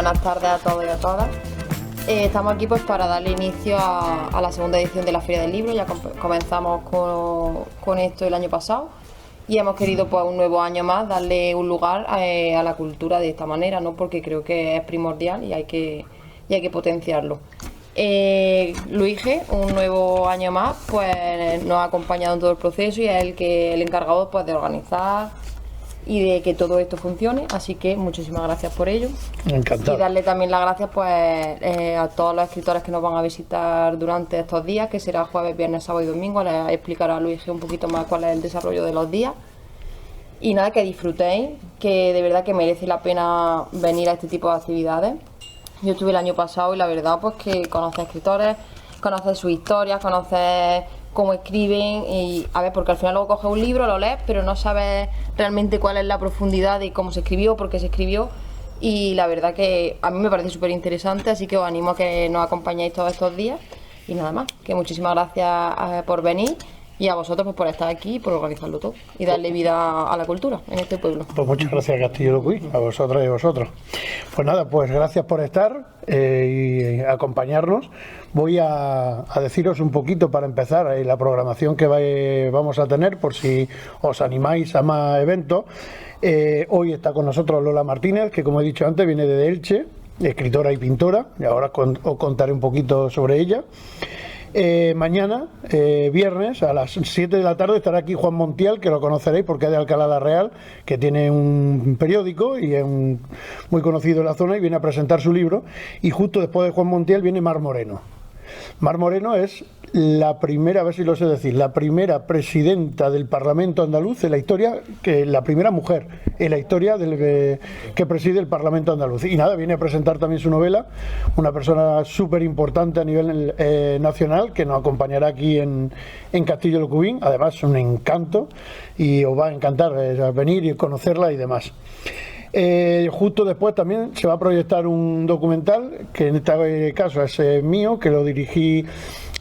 buenas tardes a todos y a todas. Estamos aquí pues para darle inicio a la segunda edición de la Feria del Libro. Ya comenzamos con esto el año pasado y hemos querido pues un nuevo año más darle un lugar a la cultura de esta manera, ¿no? Porque creo que es primordial y hay que potenciarlo. Luigi, un nuevo año más, pues nos ha acompañado en todo el proceso y es el encargado pues de organizar y de que todo esto funcione, así que muchísimas gracias por ello. Encantado. Y darle también las gracias pues a todos los escritores que nos van a visitar durante estos días, que será jueves, viernes, sábado y domingo. Les explicará a Luigi un poquito más cuál es el desarrollo de los días. Y nada, que disfrutéis, que de verdad que merece la pena venir a este tipo de actividades. Yo estuve el año pasado y la verdad pues que conoces escritores, conoces sus historias, conoces cómo escriben y a ver, porque al final luego coges un libro, lo lees, pero no sabes realmente cuál es la profundidad de cómo se escribió, por qué se escribió, y la verdad que a mí me parece súper interesante, así que os animo a que nos acompañéis todos estos días y nada más, que muchísimas gracias por venir y a vosotros pues por estar aquí y por organizarlo todo y darle vida a la cultura en este pueblo. Pues muchas gracias, Castillo Locuí, a vosotras y a vosotros. Pues nada, pues gracias por estar y acompañarnos. Voy a deciros un poquito para empezar la programación que vamos a tener, por si os animáis a más eventos. Hoy está con nosotros Lola Martínez, que como he dicho antes viene de Elche, escritora y pintora, y ahora os contaré un poquito sobre ella. Mañana, viernes, a las 7 de la tarde estará aquí Juan Montiel, que lo conoceréis porque es de Alcalá la Real, que tiene un periódico y es muy conocido en la zona y viene a presentar su libro. Y justo después de Juan Montiel viene Mar Moreno. Mar Moreno es la primera, a ver si lo sé decir, la primera presidenta del Parlamento andaluz en la historia, la primera mujer en la historia que preside el Parlamento andaluz. Y nada, viene a presentar también su novela, una persona súper importante a nivel nacional, que nos acompañará aquí en Castillo Locubín. Además es un encanto y os va a encantar venir y conocerla y demás. Justo después también se va a proyectar un documental, que en este caso es mío, que lo dirigí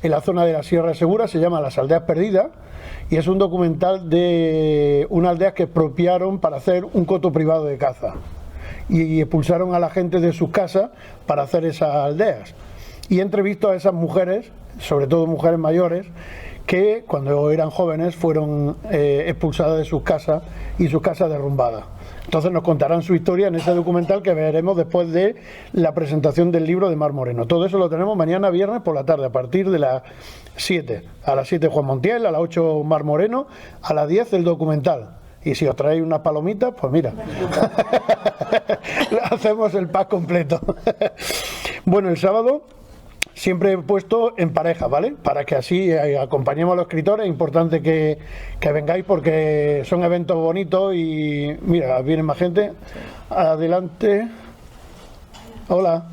en la zona de la Sierra de Segura, se llama Las Aldeas Perdidas, y es un documental de unas aldeas que expropiaron para hacer un coto privado de caza y expulsaron a la gente de sus casas para hacer esas aldeas. Y he entrevistado a esas mujeres, sobre todo mujeres mayores, que cuando eran jóvenes fueron expulsadas de sus casas y sus casas derrumbadas. Entonces nos contarán su historia en ese documental que veremos después de la presentación del libro de Mar Moreno. Todo eso lo tenemos mañana viernes por la tarde, a partir de las 7. A las 7 Juan Montiel, a las 8 Mar Moreno, a las 10 el documental. Y si os traéis unas palomitas, pues mira, hacemos el pack completo. Bueno, el sábado siempre he puesto en pareja, ¿vale? Para que así acompañemos a los escritores. Es importante que vengáis porque son eventos bonitos y mira, viene más gente. Adelante. Hola.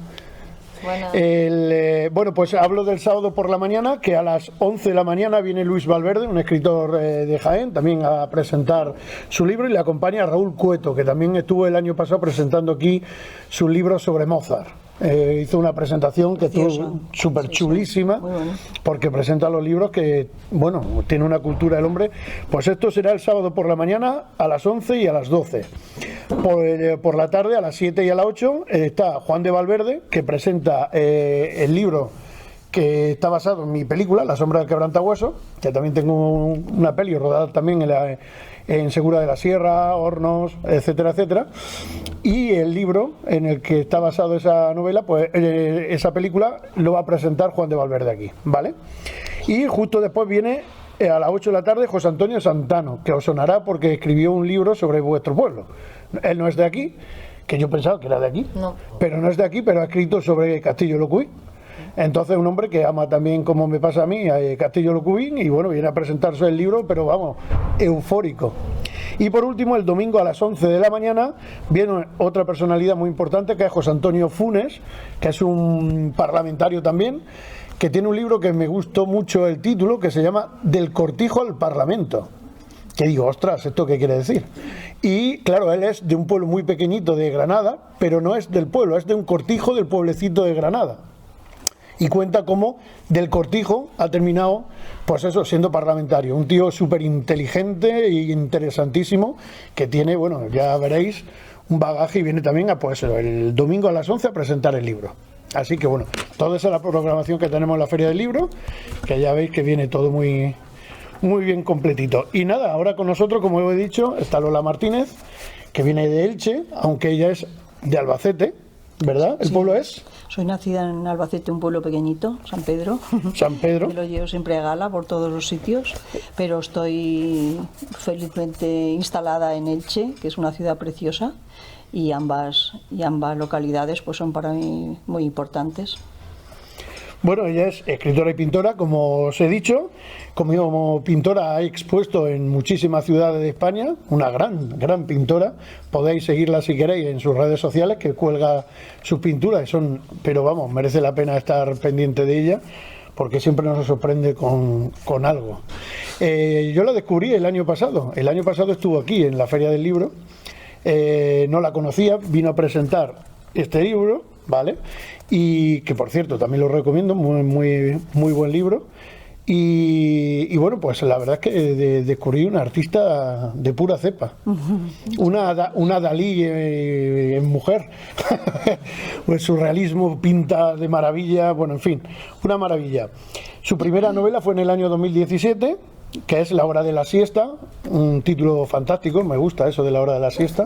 Bueno, pues hablo del sábado por la mañana, que a las 11 de la mañana viene Luis Valverde, un escritor de Jaén, también a presentar su libro, y le acompaña Raúl Cueto, que también estuvo el año pasado presentando aquí su libro sobre Mozart. Hizo una presentación que estuvo súper chulísima, bueno, porque presenta los libros que, bueno, tiene una cultura el hombre. Pues esto será el sábado por la mañana a las 11 y a las 12. Por la tarde a las 7 y a las 8 está Juan de Valverde, que presenta el libro que está basado en mi película, La sombra del quebrantahueso, que también tengo una peli rodada también en Segura de la Sierra, Hornos, etcétera, etcétera. Y el libro en el que está basado esa novela, pues esa película lo va a presentar Juan de Valverde aquí, ¿vale? Y justo después viene a las 8 de la tarde José Antonio Santano, que os sonará porque escribió un libro sobre vuestro pueblo. Él no es de aquí, que yo pensaba que era de aquí, no. Pero no es de aquí, pero ha escrito sobre Castillo Locuí. Entonces un hombre que ama también, como me pasa a mí, a Castillo Locubín, y bueno, viene a presentarse el libro, pero vamos, eufórico. Y por último, el domingo a las 11 de la mañana viene otra personalidad muy importante, que es José Antonio Funes, que es un parlamentario también, que tiene un libro que me gustó mucho el título, que se llama Del Cortijo al Parlamento. Que digo, ostras, ¿esto qué quiere decir? Y claro, él es de un pueblo muy pequeñito de Granada, pero no es del pueblo, es de un cortijo del pueblecito de Granada. Y cuenta cómo del cortijo ha terminado, pues eso, siendo parlamentario. Un tío súper inteligente e interesantísimo, que tiene, bueno, ya veréis, bagaje y viene también a, pues, el domingo a las 11 a presentar el libro. Así que bueno, toda esa es la programación que tenemos en la Feria del Libro, que ya veis que viene todo muy bien completito. Y nada, ahora con nosotros, como he dicho, está Lola Martínez, que viene de Elche, aunque ella es de Albacete, ¿verdad? ¿El pueblo es? Soy nacida en Albacete, un pueblo pequeñito, San Pedro. San Pedro. Me lo llevo siempre a gala por todos los sitios, pero estoy felizmente instalada en Elche, que es una ciudad preciosa, y ambas localidades pues son para mí muy importantes. Bueno, ella es escritora y pintora, como os he dicho. Como pintora ha expuesto en muchísimas ciudades de España, una gran pintora. Podéis seguirla si queréis en sus redes sociales, que cuelga sus pinturas, pero vamos, merece la pena estar pendiente de ella, porque siempre nos sorprende con algo. Yo la descubrí el año pasado. El año pasado estuvo aquí en la Feria del Libro. No la conocía, vino a presentar este libro, ¿vale? Y que por cierto también lo recomiendo, muy buen libro. Y bueno, pues la verdad es que descubrí una artista de pura cepa, una Dalí en mujer. Pues su realismo pinta de maravilla, bueno, en fin, una maravilla. Su primera novela fue en el año 2017, que es La hora de la siesta, un título fantástico, me gusta eso de La hora de la siesta.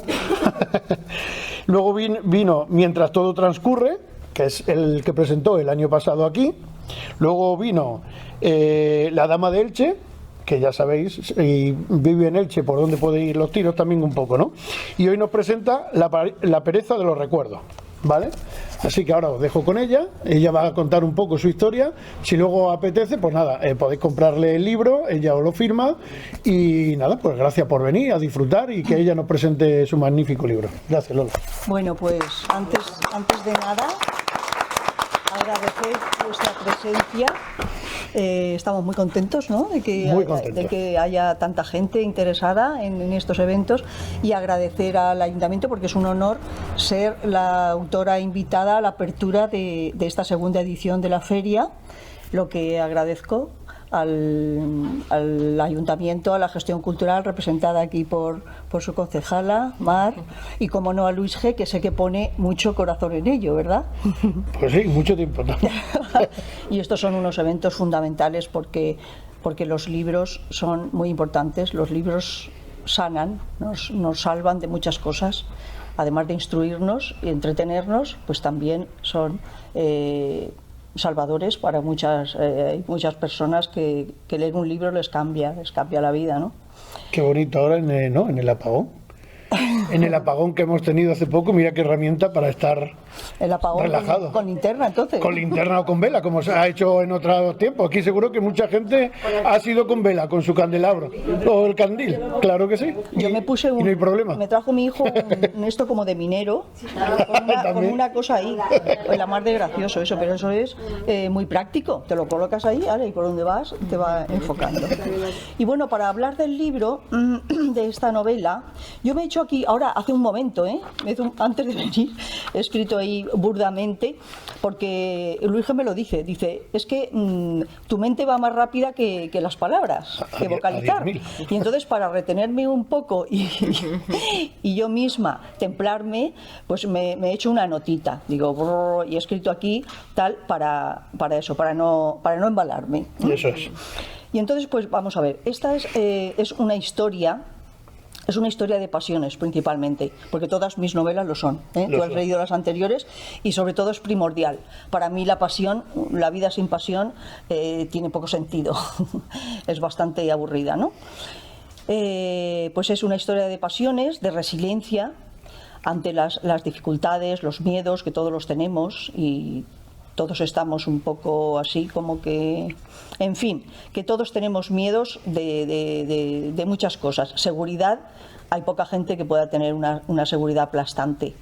Luego vino Mientras todo transcurre, que es el que presentó el año pasado aquí. Luego vino La dama de Elche, que ya sabéis, y vive en Elche, por donde puede ir los tiros también un poco, ¿no? Y hoy nos presenta La pereza de los recuerdos, ¿vale? Así que ahora os dejo con ella va a contar un poco su historia. Si luego apetece, pues nada, podéis comprarle el libro, ella os lo firma. Y nada, pues gracias por venir a disfrutar y que ella nos presente su magnífico libro. Gracias, Lola. Bueno, pues antes de nada, agradecer vuestra presencia. Estamos muy contentos, ¿no? de que haya tanta gente interesada en estos eventos, y agradecer al Ayuntamiento, porque es un honor ser la autora invitada a la apertura de esta segunda edición de la feria. Lo que agradezco al Ayuntamiento, a la gestión cultural representada aquí por su concejala, Mar, y como no a Luis G., que sé que pone mucho corazón en ello, ¿verdad? Pues sí, mucho tiempo también. Y estos son unos eventos fundamentales porque los libros son muy importantes. Los libros sanan, nos salvan de muchas cosas. Además de instruirnos y entretenernos, pues también son salvadores para muchas personas que leer un libro les cambia la vida, ¿no? Qué bonito ahora en el apagón. En el apagón que hemos tenido hace poco, mira qué herramienta para estar el apagón relajado. Con linterna, entonces. Con linterna o con vela, como se ha hecho en otros tiempos. Aquí seguro que mucha gente ha sido con vela, con su candelabro o el candil, claro que sí. Yo me puse y no hay problema. Me trajo mi hijo esto como de minero, con una cosa ahí. Pues la más de gracioso eso, pero eso es muy práctico. Te lo colocas ahí, ¿vale? Y por donde vas te va enfocando. Y bueno, para hablar del libro, de esta novela, yo me he hecho aquí, ahora hace un momento, antes de venir, he escrito ahí burdamente, porque Luis G. me lo dice, es que tu mente va más rápida que las palabras, que vocalizar. Y entonces, para retenerme un poco y yo misma templarme, pues me he hecho una notita, digo, y he escrito aquí tal para eso, para no embalarme. Eso es. Y entonces, pues vamos a ver, esta es una historia. Es una historia de pasiones, principalmente, porque todas mis novelas lo son. Tú has leído las anteriores y sobre todo es primordial. Para mí la pasión, la vida sin pasión, tiene poco sentido. Es bastante aburrida, ¿no? Pues es una historia de pasiones, de resiliencia ante las dificultades, los miedos, que todos los tenemos, y todos estamos un poco así, como que, en fin, que todos tenemos miedos de muchas cosas. Seguridad, hay poca gente que pueda tener una seguridad aplastante.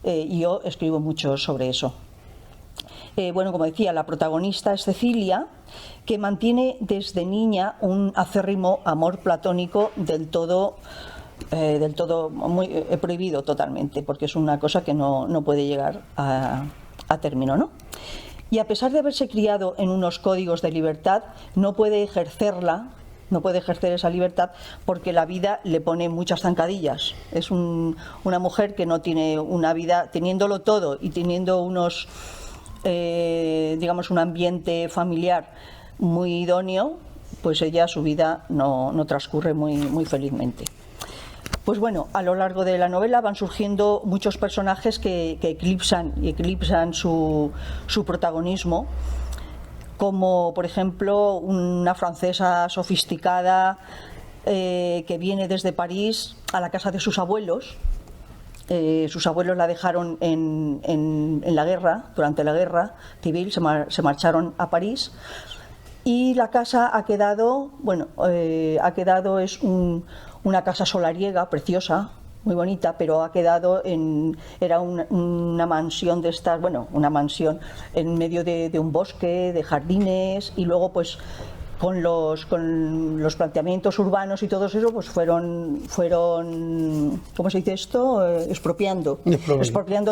Y yo escribo mucho sobre eso. Bueno, como decía, la protagonista es Cecilia, que mantiene desde niña un acérrimo amor platónico del todo muy prohibido totalmente, porque es una cosa que no puede llegar a término, ¿no? Y a pesar de haberse criado en unos códigos de libertad, no puede ejercerla no puede ejercer esa libertad porque la vida le pone muchas zancadillas. Es una mujer que no tiene una vida, teniéndolo todo y teniendo unos, digamos, un ambiente familiar muy idóneo, pues ella, su vida no transcurre muy felizmente. Pues bueno, a lo largo de la novela van surgiendo muchos personajes que eclipsan su protagonismo, como por ejemplo una francesa sofisticada que viene desde París a la casa de sus abuelos. Sus abuelos la dejaron en la guerra, durante la guerra civil, se marcharon a París, y la casa ha quedado, es una casa solariega, preciosa, muy bonita, pero ha quedado era una mansión de estas, una mansión en medio de un bosque, de jardines, y luego pues con los planteamientos urbanos y todo eso, pues fueron ¿cómo se dice esto? Expropiando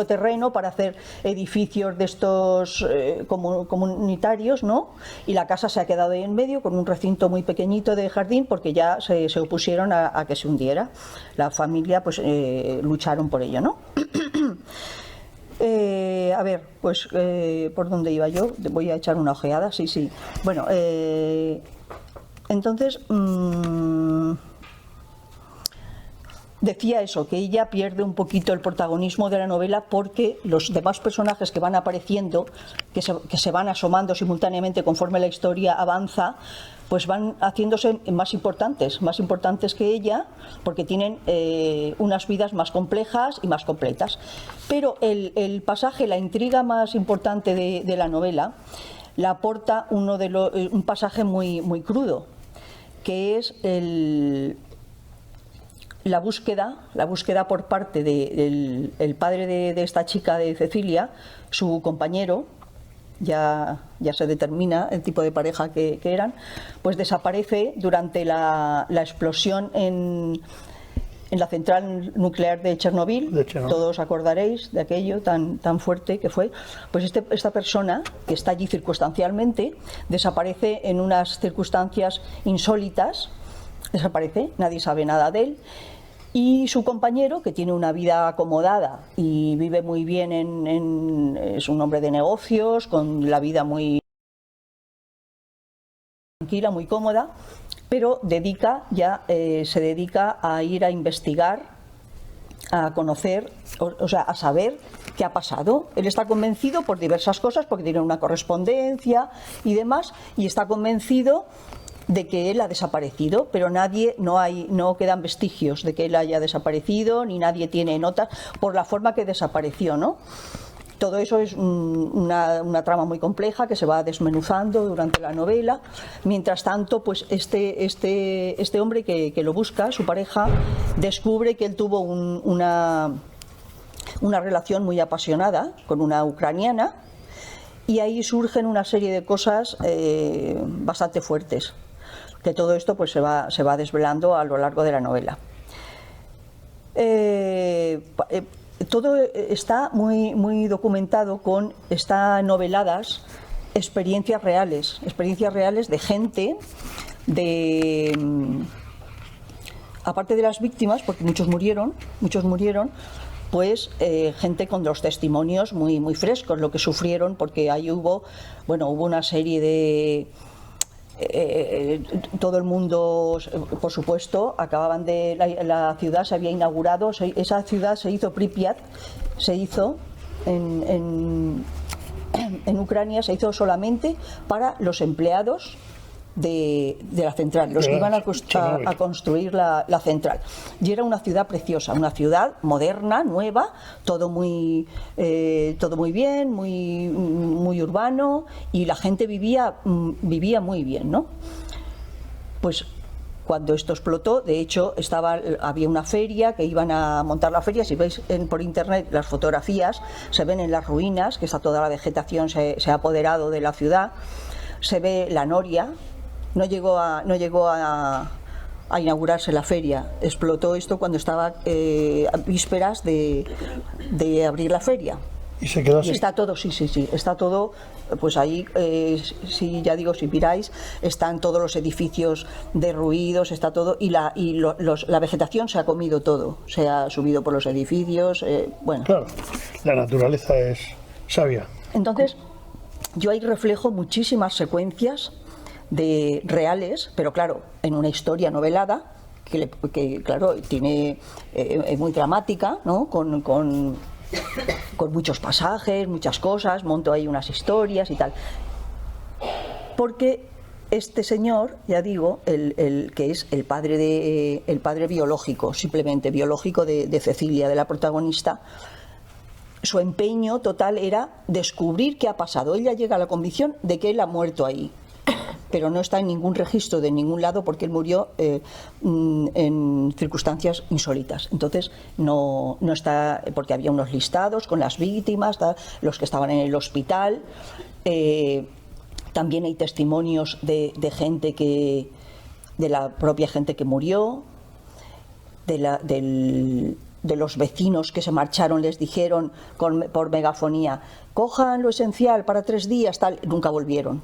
terreno para hacer edificios de estos comunitarios, ¿no? Y la casa se ha quedado ahí en medio con un recinto muy pequeñito de jardín porque ya se opusieron a que se hundiera. La familia pues lucharon por ello, ¿no? A ver, pues ¿por dónde iba yo? Voy a echar una ojeada, sí. Bueno, entonces decía eso, que ella pierde un poquito el protagonismo de la novela porque los demás personajes que van apareciendo, que se van asomando simultáneamente conforme la historia avanza, pues van haciéndose más importantes que ella, porque tienen unas vidas más complejas y más completas. Pero el pasaje, la intriga más importante de la novela, la aporta un pasaje muy crudo, que es la búsqueda por parte del padre de esta chica, de Cecilia, su compañero. Ya se determina el tipo de pareja que eran, pues desaparece durante la explosión en la central nuclear de Chernobyl. Todos acordaréis de aquello tan fuerte que fue. Pues esta persona, que está allí circunstancialmente, desaparece en unas circunstancias insólitas, nadie sabe nada de él. Y su compañero, que tiene una vida acomodada y vive muy bien, es un hombre de negocios, con la vida muy tranquila, muy cómoda, pero se dedica a ir a investigar, a conocer, a saber qué ha pasado. Él está convencido por diversas cosas, porque tiene una correspondencia y demás, y está convencido de que él ha desaparecido, pero no quedan vestigios de que él haya desaparecido, ni nadie tiene notas por la forma que desapareció, ¿no? Todo eso es una trama muy compleja que se va desmenuzando durante la novela. Mientras tanto, pues este hombre que lo busca, su pareja, descubre que él tuvo una relación muy apasionada con una ucraniana, y ahí surgen una serie de cosas bastante fuertes, que todo esto pues se va desvelando a lo largo de la novela. Todo está muy documentado, están noveladas experiencias reales de gente, aparte de las víctimas, porque muchos murieron, pues gente con los testimonios muy frescos, lo que sufrieron, porque ahí hubo una serie de... todo el mundo, por supuesto, acababan de... La ciudad se había inaugurado, esa ciudad se hizo Pripyat, se hizo en Ucrania, se hizo solamente para los empleados de la central, los que iban a construir la central. Y era una ciudad preciosa, una ciudad moderna, nueva, todo muy bien, muy urbano, y la gente vivía muy bien, ¿no? Pues cuando esto explotó, de hecho, había una feria, que iban a montar la feria. Si veis por internet las fotografías, se ven en las ruinas, que está toda la vegetación, se ha apoderado de la ciudad. Se ve la noria. No llegó a inaugurarse la feria. Explotó esto cuando estaba a vísperas de abrir la feria. Y se quedó así. Está todo, sí, está todo, pues ahí, sí, ya digo, si miráis, están todos los edificios derruidos, está todo, y la vegetación se ha comido todo, se ha subido por los edificios, bueno. Claro, la naturaleza es sabia. Entonces, yo ahí reflejo muchísimas secuencias de reales, pero claro, en una historia novelada, que claro, tiene, es muy dramática, ¿no? Con muchos pasajes, muchas cosas, monto ahí unas historias y tal. Porque este señor, ya digo, el que es el padre biológico, simplemente biológico de Cecilia, de la protagonista, su empeño total era descubrir qué ha pasado. Ella llega a la convicción de que él ha muerto ahí, pero no está en ningún registro de ningún lado porque él murió en circunstancias insólitas. Entonces no está, porque había unos listados con las víctimas, los que estaban en el hospital. También hay testimonios de gente de la propia gente que murió, de los vecinos que se marcharon, les dijeron por megafonía: cojan lo esencial para 3 días, tal. Nunca volvieron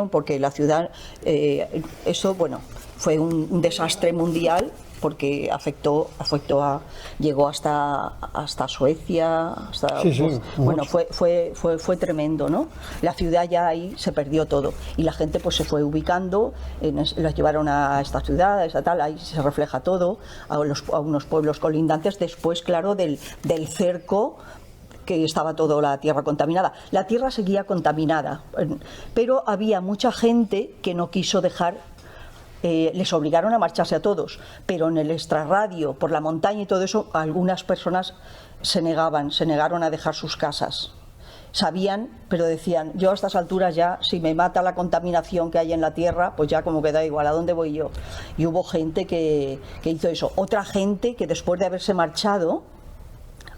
porque la ciudad, eso, bueno, fue un desastre mundial porque llegó hasta Suecia, bueno, fue tremendo, ¿no? La ciudad ya ahí se perdió todo y la gente pues se fue ubicando, las llevaron a esta ciudad, a esta tal, ahí se refleja todo, a unos pueblos colindantes, después, claro, del cerco, que estaba toda la tierra contaminada. La tierra seguía contaminada, pero había mucha gente que no quiso dejar. Les obligaron a marcharse a todos, pero en el extrarradio, por la montaña y todo eso, algunas personas se negaron a dejar sus casas. Sabían, pero decían: yo a estas alturas ya, si me mata la contaminación que hay en la tierra, pues ya como que da igual, ¿a dónde voy yo? Y hubo gente que hizo eso. Otra gente que después de haberse marchado,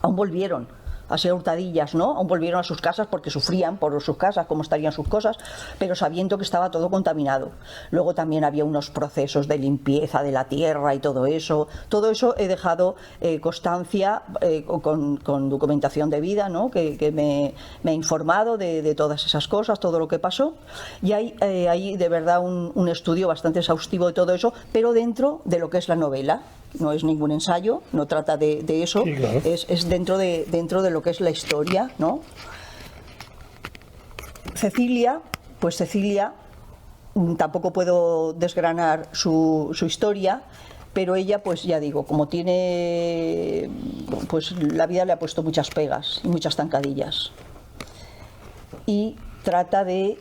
aún volvieron a ser hurtadillas, ¿no? Aún volvieron a sus casas porque sufrían por sus casas, cómo estarían sus cosas, pero sabiendo que estaba todo contaminado. Luego también había unos procesos de limpieza de la tierra y todo eso. Todo eso he dejado constancia con documentación de vida, ¿no? Que me he informado de todas esas cosas, todo lo que pasó. Y hay de verdad un estudio bastante exhaustivo de todo eso, pero dentro de lo que es la novela. No es ningún ensayo, no trata de eso, sí, claro. Es dentro de lo que es la historia, ¿no? Cecilia, tampoco puedo desgranar su historia, pero ella, pues ya digo, como tiene, pues la vida le ha puesto muchas pegas y muchas zancadillas. Y trata de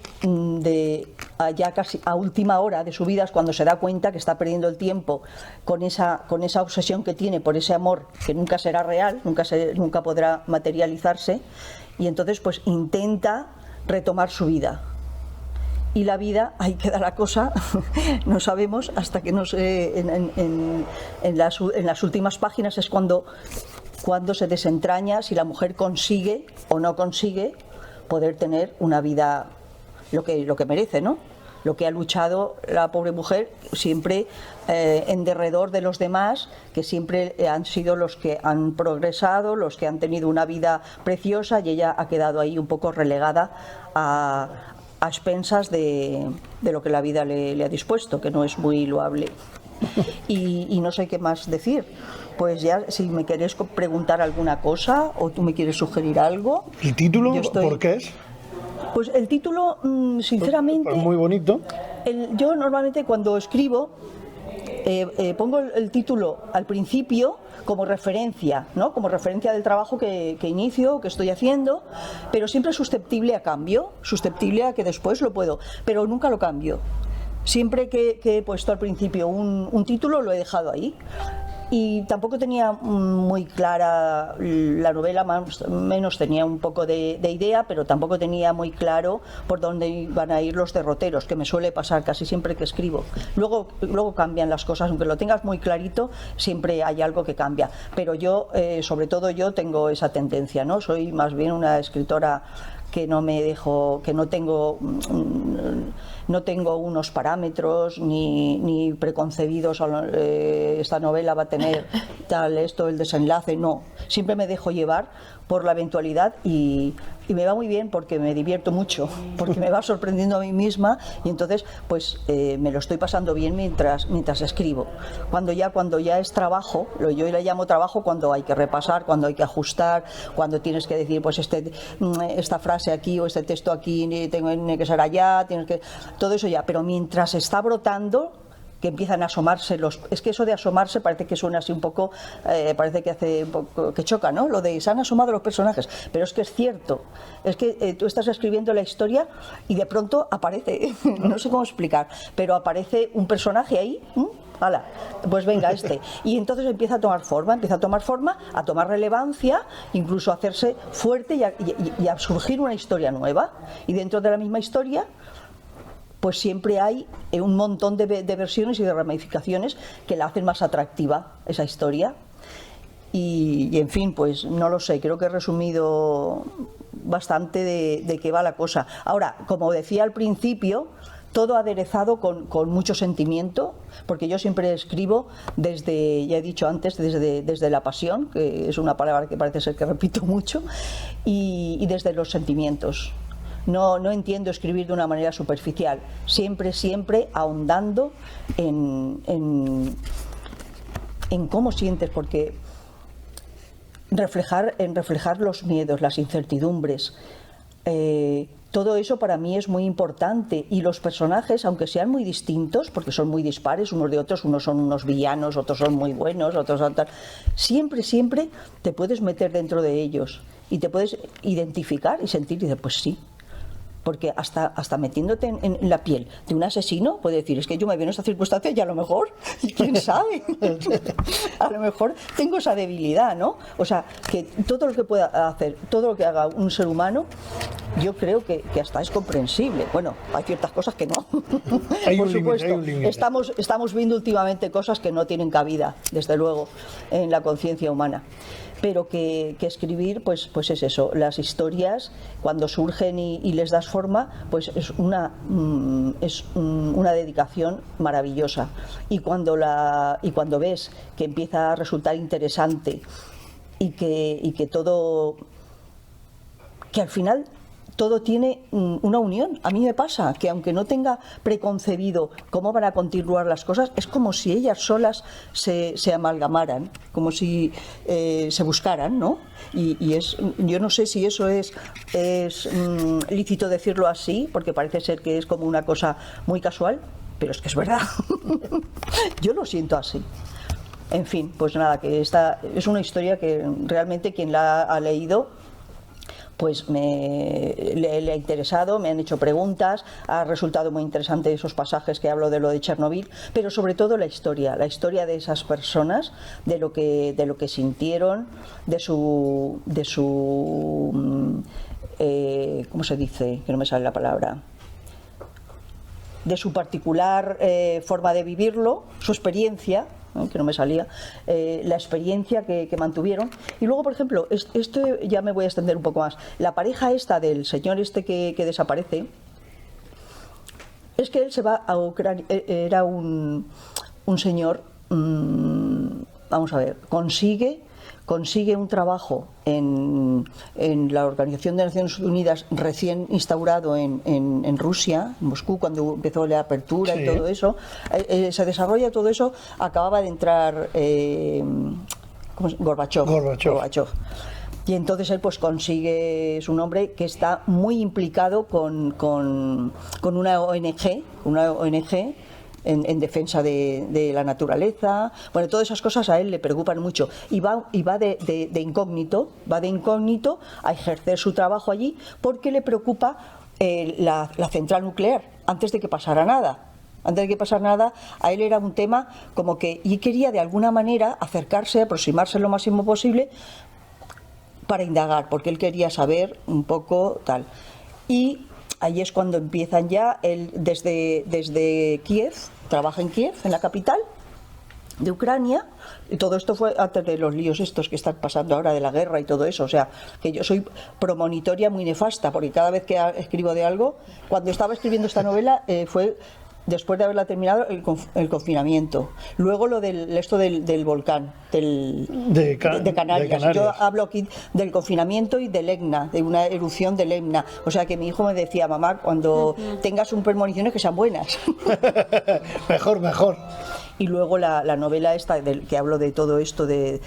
ya casi a última hora de su vida, es cuando se da cuenta que está perdiendo el tiempo con esa obsesión que tiene por ese amor que nunca será real, nunca podrá materializarse, y entonces pues intenta retomar su vida. Y la vida, ahí queda la cosa, no sabemos hasta que no sé, en las últimas páginas es cuando se desentraña si la mujer consigue o no consigue poder tener una vida lo que merece, ¿no? Lo que ha luchado la pobre mujer siempre en derredor de los demás, que siempre han sido los que han progresado, los que han tenido una vida preciosa, y ella ha quedado ahí un poco relegada a expensas de lo que la vida le ha dispuesto, que no es muy loable. Y no sé qué más decir. Pues ya, si me querés preguntar alguna cosa o tú me quieres sugerir algo. ¿El título? ¿Por qué es? Pues el título, sinceramente... Pues muy bonito. Yo normalmente cuando escribo pongo el título al principio como referencia, ¿no? Como referencia del trabajo que inicio, que estoy haciendo, pero siempre susceptible a cambio, susceptible a que después lo puedo, pero nunca lo cambio. Siempre que he puesto al principio un título lo he dejado ahí. Y tampoco tenía muy clara la novela, más o menos tenía un poco de idea, pero tampoco tenía muy claro por dónde iban a ir los derroteros, que me suele pasar casi siempre que escribo. Luego cambian las cosas, aunque lo tengas muy clarito, siempre hay algo que cambia. Pero yo, sobre todo yo, tengo esa tendencia, ¿no? Soy más bien una escritora que no me dejo, que no tengo unos parámetros ni preconcebidos. Esta novela va a tener tal, esto, el desenlace, no. Siempre me dejo llevar por la eventualidad y me va muy bien porque me divierto mucho, porque me va sorprendiendo a mí misma y entonces pues me lo estoy pasando bien mientras escribo. Cuando ya es trabajo, yo le llamo trabajo cuando hay que repasar, cuando hay que ajustar, cuando tienes que decir pues esta frase aquí o este texto aquí tiene que ser allá, todo eso ya, pero mientras está brotando, que empiezan a asomarse es que eso de asomarse parece que suena así un poco, parece que hace un poco, que choca, ¿no? Lo de se han asomado los personajes, pero es que es cierto, es que tú estás escribiendo la historia y de pronto aparece, no sé cómo explicar, pero aparece un personaje ahí, ¡hala! Pues venga y entonces empieza a tomar forma, a tomar relevancia, incluso a hacerse fuerte y a surgir una historia nueva, y dentro de la misma historia pues siempre hay un montón de versiones y de ramificaciones que la hacen más atractiva esa historia. Y en fin, pues no lo sé, creo que he resumido bastante de qué va la cosa. Ahora, como decía al principio, todo aderezado con mucho sentimiento, porque yo siempre escribo desde, ya he dicho antes, desde la pasión, que es una palabra que parece ser que repito mucho, y desde los sentimientos. No entiendo escribir de una manera superficial, siempre ahondando en cómo sientes, porque reflejar los miedos, las incertidumbres, todo eso para mí es muy importante, y los personajes, aunque sean muy distintos, porque son muy dispares unos de otros, unos son unos villanos, otros son muy buenos, otros son tal, siempre te puedes meter dentro de ellos y te puedes identificar y sentir y decir, pues sí. Porque hasta metiéndote en la piel de un asesino, puede decir, es que yo me veo en esta circunstancia y a lo mejor, quién sabe, a lo mejor tengo esa debilidad, ¿no? O sea, que todo lo que pueda hacer, todo lo que haga un ser humano, yo creo que hasta es comprensible. Bueno, hay ciertas cosas que no. Por supuesto, estamos viendo últimamente cosas que no tienen cabida, desde luego, en la conciencia humana. Pero que escribir, pues es eso, las historias cuando surgen y les das forma, pues es una dedicación maravillosa, y cuando ves que empieza a resultar interesante y que todo, que al final todo tiene una unión. A mí me pasa que aunque no tenga preconcebido cómo van a continuar las cosas, es como si ellas solas se amalgamaran, como si se buscaran, ¿no? Y yo no sé si eso es lícito decirlo así, porque parece ser que es como una cosa muy casual, pero es que es verdad. Yo lo siento así. En fin, pues nada, que esta es una historia que realmente quien la ha leído pues le ha interesado, me han hecho preguntas, ha resultado muy interesante esos pasajes que hablo de lo de Chernobyl, pero sobre todo la historia de esas personas, de lo que sintieron, de su ¿cómo se dice? Que no me sale la palabra. De su particular forma de vivirlo, su experiencia, que no me salía, la experiencia que mantuvieron. Y luego, por ejemplo, esto ya me voy a extender un poco más. La pareja esta del señor que desaparece, es que él se va a Ucrania, era un señor, vamos a ver, consigue un trabajo en la Organización de Naciones Unidas recién instaurado en Rusia, en Moscú, cuando empezó la apertura, sí. Y todo eso, se desarrolla todo eso, acababa de entrar Gorbachov. Y entonces él pues consigue, es un hombre que está muy implicado con una ONG en defensa de la naturaleza. Bueno, todas esas cosas a él le preocupan mucho, y va de incógnito a ejercer su trabajo allí, porque le preocupa la central nuclear, antes de que pasara nada. A él era un tema como que, y quería de alguna manera aproximarse lo máximo posible para indagar, porque él quería saber un poco tal. Y ahí es cuando empiezan ya, él desde Kiev, trabaja en Kiev, en la capital, Ucrania, y todo esto fue antes de los líos estos que están pasando ahora de la guerra y todo eso, o sea, que yo soy promonitoria muy nefasta, porque cada vez que escribo de algo, cuando estaba escribiendo esta novela fue después de haberla terminado el confinamiento, luego esto del volcán de Canarias. Yo hablo aquí del confinamiento y del Etna, de una erupción del Etna, o sea que mi hijo me decía, mamá, cuando tengas un premoniciones que sean buenas. Mejor. Y luego la novela esta que hablo de todo esto de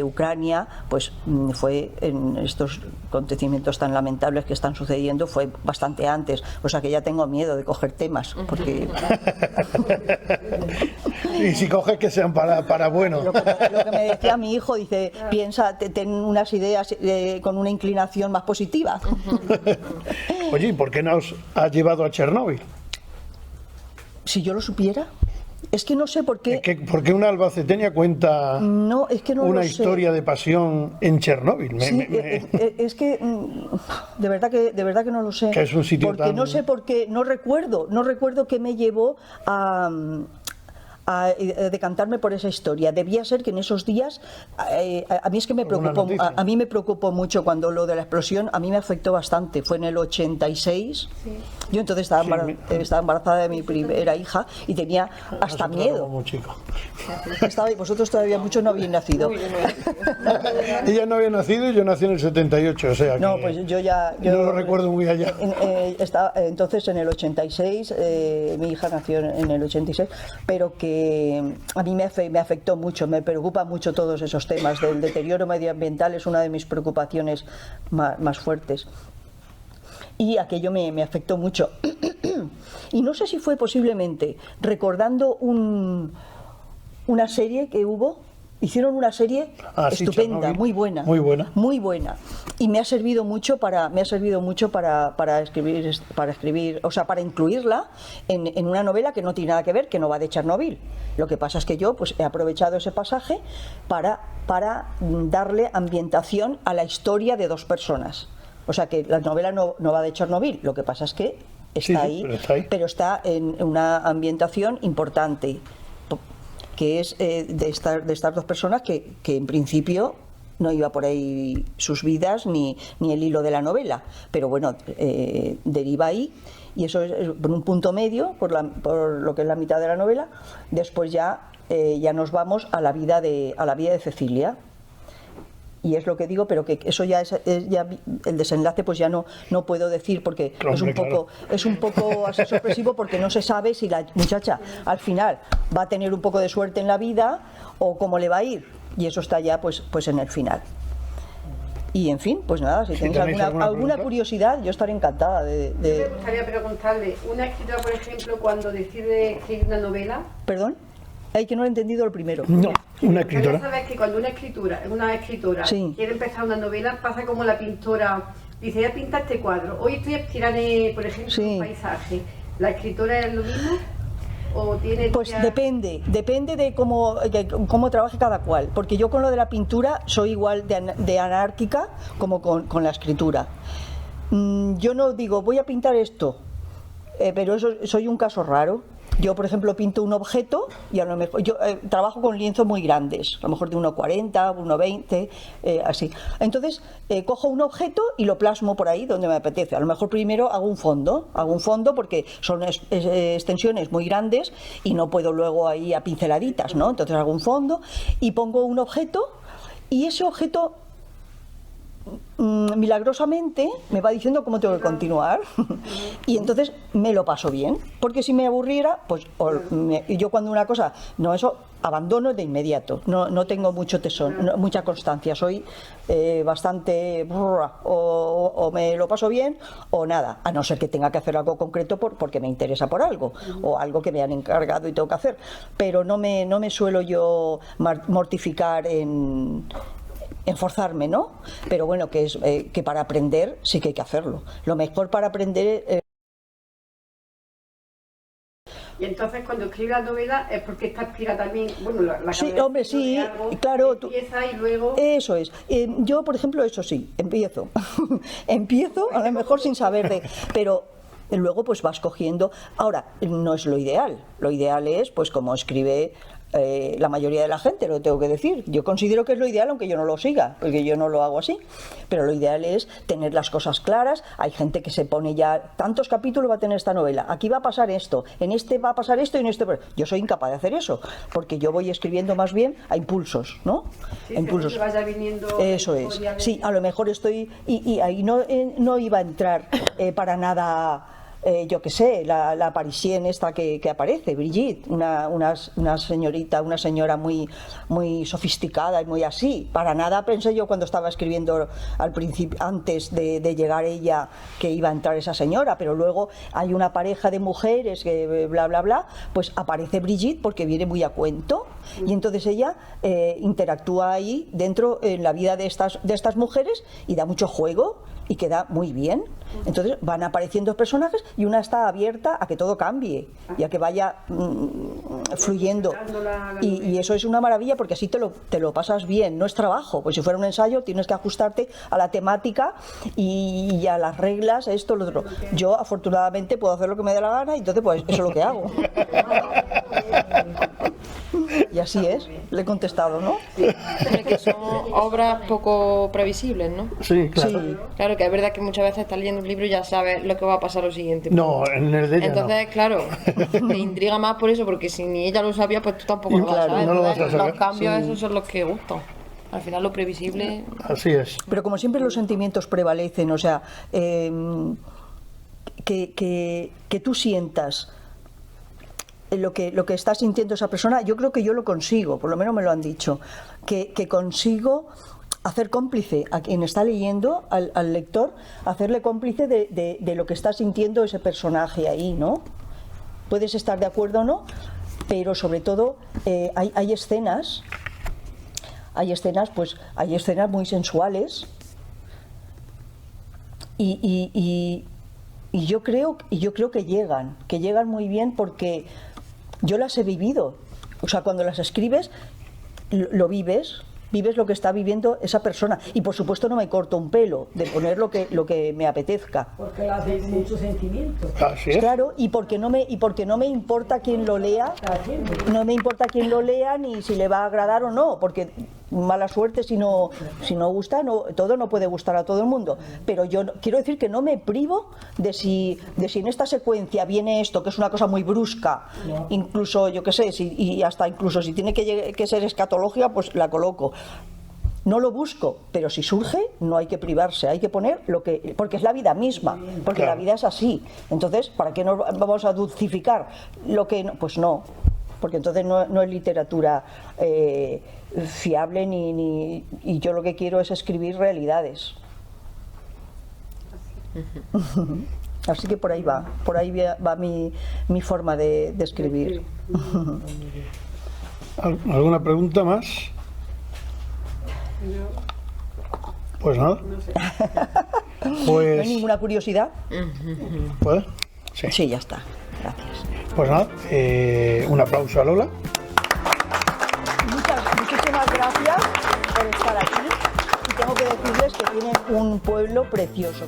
Ucrania, pues fue en estos acontecimientos tan lamentables que están sucediendo, fue bastante antes, o sea que ya tengo miedo de coger temas, porque... Y si coges que sean para bueno. Lo que me decía mi hijo, dice, piensa, ten unas ideas con una inclinación más positiva. Oye, ¿y por qué nos has llevado a Chernóbil? Si yo lo supiera... Es que no sé por qué. ¿Por qué una albaceteña cuenta una historia sé. de pasión en Chernóbil? Es que de verdad que no lo sé. Que es un sitio porque no sé por qué, no recuerdo qué me llevó a decantarme por esa historia. Debía ser que en esos días a mí es que me preocupó, a mí me preocupó mucho cuando lo de la explosión, a mí me afectó bastante. Fue en el 86. Sí. Yo entonces estaba embarazada de mi primera hija y tenía hasta miedo. Muy chico. Vosotros todavía muchos no habían nacido. Ella no había nacido y yo nací en el 78, o sea que no, pues yo no lo recuerdo muy allá. Entonces en el 86, mi hija nació en el 86, pero que a mí me afectó mucho, me preocupa mucho todos esos temas del deterioro medioambiental, es una de mis preocupaciones más fuertes. Y aquello me afectó mucho. Y no sé si fue posiblemente recordando una serie que hubo. Hicieron una serie estupenda, muy buena. Y me ha servido mucho para escribir, o sea, para incluirla en una novela que no tiene nada que ver, que no va de Chernóbil. Lo que pasa es que yo pues he aprovechado ese pasaje para darle ambientación a la historia de dos personas. O sea que la novela no va de Chernóbil, lo que pasa es que está ahí, pero está en una ambientación importante, que es de estas dos personas que en principio no iba por ahí sus vidas ni el hilo de la novela, pero bueno, deriva ahí, y eso es por un punto medio, por lo que es la mitad de la novela. Después ya nos vamos a la vida de Cecilia. Y es lo que digo, pero que eso ya es ya el desenlace, pues ya no puedo decir, porque es un poco así sorpresivo, porque no se sabe si la muchacha al final va a tener un poco de suerte en la vida o cómo le va a ir, y eso está ya pues en el final. Y en fin, pues nada, si tenéis alguna curiosidad, yo estaré encantada de... Me gustaría preguntarle, una escritora, por ejemplo, cuando decide escribir una novela... ¿Perdón? Hay que no he entendido el primero. No, una escritora. Sabes que cuando una escritora sí. quiere empezar una novela, pasa como la pintora dice, ya pinta este cuadro, hoy estoy inspirada, por ejemplo, sí. un paisaje. ¿La escritora es lo mismo? ¿O tiene pues depende de cómo trabaje cada cual, porque yo con lo de la pintura soy igual de anárquica como con la escritura. Yo no digo, voy a pintar esto, pero eso soy un caso raro. Yo, por ejemplo, pinto un objeto y a lo mejor yo trabajo con lienzos muy grandes, a lo mejor de 1,40, 1,20, así. Entonces, cojo un objeto y lo plasmo por ahí donde me apetece. A lo mejor primero hago un fondo porque son extensiones muy grandes y no puedo luego ahí a pinceladitas, ¿no? Entonces hago un fondo y pongo un objeto, y ese objeto milagrosamente me va diciendo cómo tengo que continuar y entonces me lo paso bien, porque si me aburriera, pues yo cuando una cosa eso abandono de inmediato, no tengo mucho tesón, mucha constancia, soy bastante o me lo paso bien o nada, a no ser que tenga que hacer algo concreto porque me interesa por algo o algo que me han encargado y tengo que hacer, pero no me suelo yo mortificar en forzarme, ¿no? Pero bueno, que para aprender sí que hay que hacerlo. Lo mejor para aprender... Y entonces cuando escribe la novela es porque está inspirada también, bueno, la sí, hombre, sí, algo, claro. Empieza y luego... Eso es. Yo, por ejemplo, eso sí, empiezo a lo mejor sin saber pero luego pues vas cogiendo. Ahora, no es lo ideal. Lo ideal es, pues como escribe la mayoría de la gente, lo tengo que decir. Yo considero que es lo ideal, aunque yo no lo siga, porque yo no lo hago así. Pero lo ideal es tener las cosas claras. Hay gente que se pone ya, tantos capítulos va a tener esta novela, aquí va a pasar esto, en este va a pasar esto y en este... Yo soy incapaz de hacer eso, porque yo voy escribiendo más bien a impulsos, ¿no? Sí, A impulsos. que vaya viniendo Eso es. Sí, a lo mejor estoy... Y ahí no iba a entrar para nada... yo qué sé, la parisienne esta que aparece, Brigitte, una señora muy sofisticada y muy así. Para nada pensé yo cuando estaba escribiendo al principio, antes de llegar ella, que iba a entrar esa señora, pero luego hay una pareja de mujeres que bla bla bla, pues aparece Brigitte porque viene muy a cuento y entonces ella interactúa ahí dentro en la vida de estas mujeres y da mucho juego y queda muy bien. Entonces van apareciendo personajes y una está abierta a que todo cambie y a que vaya fluyendo. Y eso es una maravilla porque así te lo pasas bien, no es trabajo. Pues si fuera un ensayo tienes que ajustarte a la temática y a las reglas, esto, lo otro. Yo afortunadamente puedo hacer lo que me dé la gana y entonces pues eso es lo que hago. Y así es, le he contestado, ¿no? Hombre, que son obras poco previsibles, ¿no? Sí, claro. Sí. Claro que es verdad que muchas veces estás leyendo un libro y ya sabes lo que va a pasar lo siguiente. No, en el de ella Entonces, claro, te intriga más por eso, porque si ni ella lo sabía, pues tú tampoco Y lo vas a claro, saber. no lo vas a Entonces, saber. los cambios esos son los que gustan. Al final lo previsible... no. Así es. Pero como siempre los sentimientos prevalecen, o sea, que tú sientas lo que está sintiendo esa persona, yo creo que yo lo consigo, por lo menos me lo han dicho, que consigo hacer cómplice a quien está leyendo, al lector, hacerle cómplice de lo que está sintiendo ese personaje ahí, ¿no? Puedes estar de acuerdo o no, pero sobre todo hay escenas, pues hay escenas muy sensuales y yo creo que llegan muy bien porque yo las he vivido. O sea, cuando las escribes lo vives lo que está viviendo esa persona y por supuesto no me corto un pelo de poner lo que me apetezca. Porque lo hace con mucho sentimiento. Así es. Claro, y porque no me importa quién lo lea, no me importa quién lo lea ni si le va a agradar o no, porque mala suerte si no gusta, todo no puede gustar a todo el mundo, pero yo quiero decir que no me privo de si en esta secuencia viene esto, que es una cosa muy brusca, incluso yo qué sé, y hasta incluso si tiene que ser escatología, pues la coloco. No lo busco, pero si surge no hay que privarse, hay que poner porque es la vida misma, porque Claro. la vida es así. Entonces, ¿para qué nos vamos a dulcificar lo que no? Pues no, porque entonces no es literatura fiable y yo lo que quiero es escribir realidades. Así que por ahí va mi forma de escribir. ¿Alguna pregunta más? Pues nada. ¿No Pues, hay ninguna curiosidad? ¿puede? Sí. Sí, ya está. Gracias. Pues nada, un aplauso a Lola. Muchísimas gracias por estar aquí y tengo que decirles que tienen un pueblo precioso.